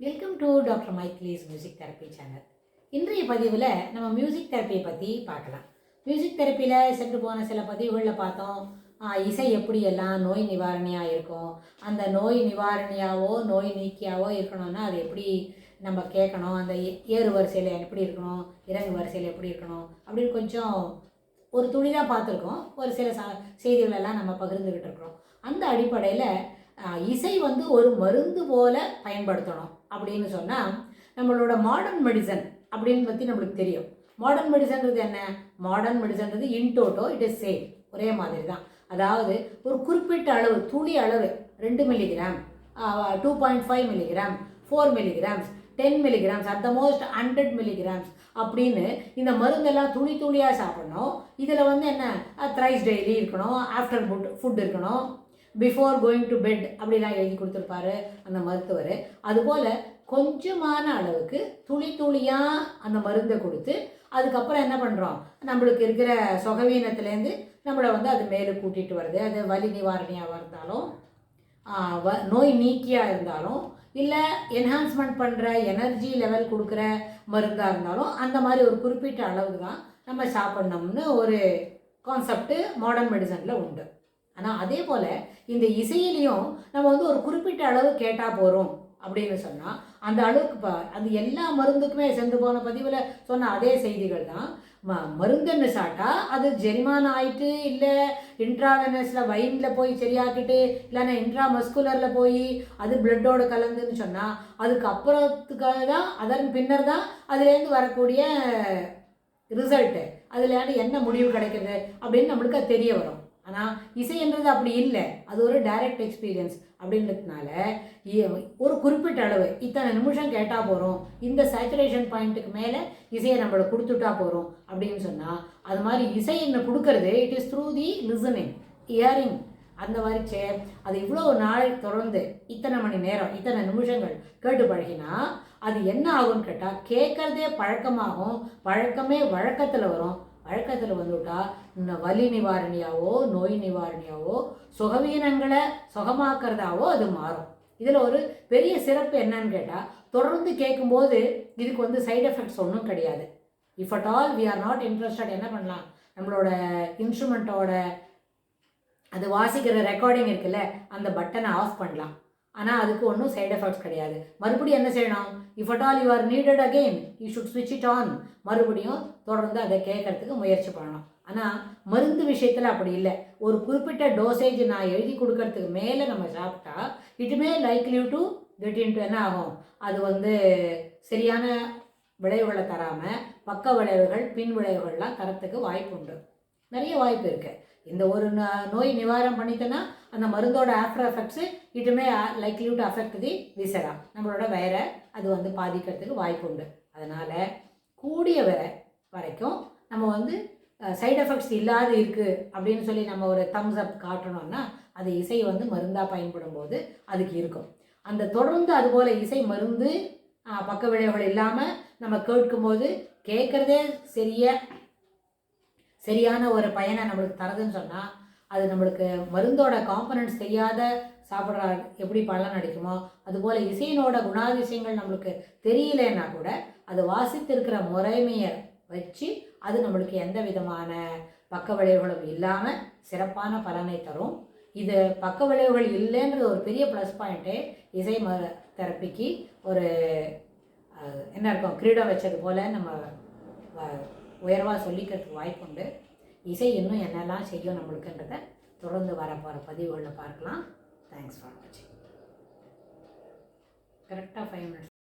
Welcome to doctor Michael's music therapy channel. இன்றைய பதிவில் நம்ம மியூசிக் தெரப்பியை பற்றி பார்க்கலாம். மியூசிக் தெரப்பியில் சென்று போன சில பதிவுகளில் பார்த்தோம், இசை எப்படியெல்லாம் நோய் நிவாரணியாக இருக்கும், அந்த நோய் நிவாரணியாவோ நோய் நீக்கியாவோ இருக்கணும்னா அது எப்படி நம்ம கேட்கணும், அந்த ஏறு வரிசையில் எப்படி இருக்கணும், இறங்கு வரிசையில் எப்படி இருக்கணும் அப்படின்னு கொஞ்சம் ஒரு துளிதாக பார்த்துருக்கோம். ஒரு சில செய்திகளெல்லாம் நம்ம பகிர்ந்துக்கிட்டு இருக்கிறோம். அந்த அடிப்படையில் இசை ஒரு மருந்து போல பயன்படுத்தணும் அப்படின்னு சொன்னால், நம்மளோட மாடர்ன் மெடிசன் அப்படின்னு பற்றி நம்மளுக்கு தெரியும். மாடர்ன் மெடிசன்றது என்ன? மாடர்ன் மெடிசன்றது இன்டோட்டோ இட் இஸ் சேம், ஒரே மாதிரி தான். அதாவது ஒரு குறிப்பிட்ட அளவு, துளி அளவு 2 milligram, 2.5 milligram, 4 milligrams, 10 milligrams, at the most 100 milligrams அப்படின்னு இந்த மருந்தெல்லாம் துளி துளியாக சாப்பிடணும். இதில் என்ன, த்ரைஸ் டெய்லி இருக்கணும், ஆஃப்டர் ஃபுட் இருக்கணும், பிஃபோர் கோயிங் டு பெட் அப்படிலாம் எழுதி கொடுத்துருப்பாரு அந்த மருத்துவர். அதுபோல் கொஞ்சமான அளவுக்கு துளி துளியாக அந்த மருந்தை கொடுத்து அதுக்கப்புறம் என்ன பண்ணுறோம், நம்மளுக்கு இருக்கிற சுகவீனத்துலேருந்து நம்மளை அது மேலே கூட்டிகிட்டு வருது. அது வலி நிவாரணியாக இருந்தாலும், நோய் நீக்கியாக இருந்தாலும், இல்லை என்ஹான்ஸ்மெண்ட் பண்ணுற எனர்ஜி லெவல் கொடுக்குற மருந்தாக இருந்தாலும் அந்த மாதிரி ஒரு குறிப்பிட்ட அளவுக்கு தான் நம்ம சாப்பிட்ணும்னு ஒரு கான்செப்டு மாடர்ன் மெடிசனில் உண்டு. ஆனால் அதே போல் இந்த இசையிலையும் நம்ம ஒரு குறிப்பிட்ட அளவு கேட்டால் போகிறோம் அப்படின்னு சொன்னால் அந்த அளவுக்கு அது எல்லா மருந்துக்குமே சென்று போன பதிவில் சொன்ன அதே செய்திகள் தான். மருந்துன்னு சாப்பிட்டா அது ஜெரிமானம் ஆகிட்டு, இல்லை இன்ட்ராவெனஸில் வைனில் போய் சரியாக்கிட்டு, இல்லைன்னா இன்ட்ரா மஸ்குலரில் போய் அது பிளட்டோடு கலந்துன்னு சொன்னால் அதுக்கு அப்புறத்துக்காக தான், அதன் பின்னர் தான் அதுலேருந்து வரக்கூடிய ரிசல்ட்டு, அதில் என்ன முடிவு கிடைக்குது அப்படின்னு நம்மளுக்கு அது தெரிய வரும். ஆனால் இசைன்றது அப்படி இல்லை, அது ஒரு டைரக்ட் எக்ஸ்பீரியன்ஸ். அப்படின்றதுனால ஒரு குறிப்பிட்ட அளவு இத்தனை நிமிஷம் கேட்டால் போகிறோம், இந்த சேச்சுரேஷன் பாயிண்ட்டுக்கு மேலே இசையை நம்மளை கொடுத்துட்டா போகிறோம் அப்படின்னு சொன்னால், அது மாதிரி இசையை கொடுக்கறது it is through the listening, hearing. அந்த மாதிரி அது இவ்வளோ நாள் தொடர்ந்து இத்தனை மணி நேரம், இத்தனை நிமிஷங்கள் கேட்டு பழகினா அது என்ன ஆகும்னு கேட்டால், கேட்குறதே பழக்கமாகும், பழக்கமே வழக்கத்தில் வரும். வழக்கத்தில் வந்துவிட்டால் வலி நிவாரணியாவோ நோய் நிவாரணியாவோ சுகவீனங்களை சுகமாக்குறதாவோ அது மாறும். இதில் ஒரு பெரிய சிறப்பு என்னன்னு கேட்டால், தொடர்ந்து கேட்கும்போது இதுக்கு சைடு எஃபெக்ட்ஸ் ஒன்றும் கிடையாது. If at all we are not interested, என்ன பண்ணலாம், நம்மளோட இன்ஸ்ட்ருமெண்ட்டோட அது வாசிக்கிற ரெக்கார்டிங் இருக்குல்ல, அந்த பட்டனை ஆஃப் பண்ணலாம். ஆனால் அதுக்கு ஒன்றும் சைடு எஃபெக்ட்ஸ் கிடையாது. மறுபடியும் என்ன செய்யணும், if at all you are needed again you should ஸ்விட்ச் இட் ஆன். மறுபடியும் தொடர்ந்து அதை கேட்கறதுக்கு முயற்சி பண்ணணும். ஆனால் மருந்து விஷயத்தில் அப்படி இல்லை. ஒரு குறிப்பிட்ட டோசேஜ் நான் எழுதி கொடுக்கறதுக்கு மேலே நம்ம சாப்பிட்டா it may likely to get into என்ன ஆகும், அது சரியான விளைவுகளை தராமல் பக்க விளைவுகள், பின் விளைவுகள்லாம் தரத்துக்கு வாய்ப்பு உண்டு, நிறைய வாய்ப்பு இருக்குது. இந்த ஒரு நோய் நிவாரணம் பண்ணிட்டோன்னா அந்த மருந்தோட after effects it may likely to affect the viscera, நம்மளோட வயரை அது பாதிக்கிறதுக்கு வாய்ப்பு உண்டு. அதனால் கூடிய வரைக்கும் நம்ம சைடு எஃபெக்ட்ஸ் இல்லாத இருக்குது அப்படின்னு சொல்லி நம்ம ஒரு தம்ஸ் அப் காட்டணும்னா அது இசை மருந்தாக பயன்படும் போது அதுக்கு இருக்கும். அந்த தொடர்ந்து அதுபோல் இசை மருந்து பக்க விளைவுகள் இல்லாமல் நம்ம கேட்கும்போது கேட்குறதே சரியான ஒரு பயனை நம்மளுக்கு தரதுன்னு சொன்னால், அது நம்மளுக்கு மருந்தோட காம்பனன்ட்ஸ் தெரியாத சாப்பிட்ற எப்படி பலன் அடிக்குமோ அதுபோல் இசையினோட குணாதிசயங்கள் நம்மளுக்கு தெரியலன்னா கூட அது வாசித்திருக்கிற முறைமையை வச்சு அது நம்மளுக்கு எந்த விதமான பக்க விளைவுகளும் இல்லாமல் சிறப்பான பலனை தரும். இது பக்க விளைவுகள் இல்லைன்றது ஒரு பெரிய ப்ளஸ் பாயிண்ட்டே இசை தெரப்பிக்கு ஒரு என்ன இருக்கும், கிரீடம் வச்சது போல் நம்ம உயர்வாக சொல்லிக்கிறதுக்கு வாய்ப்பு உண்டு. இசை இன்னும் என்னெல்லாம் செய்யும் நம்மளுக்குன்றதை தொடர்ந்து வரப்போகிற பதிவுகளில் பார்க்கலாம். தேங்க்ஸ் ஃபார் வாட்சிங். கரெக்டாக 5 minutes.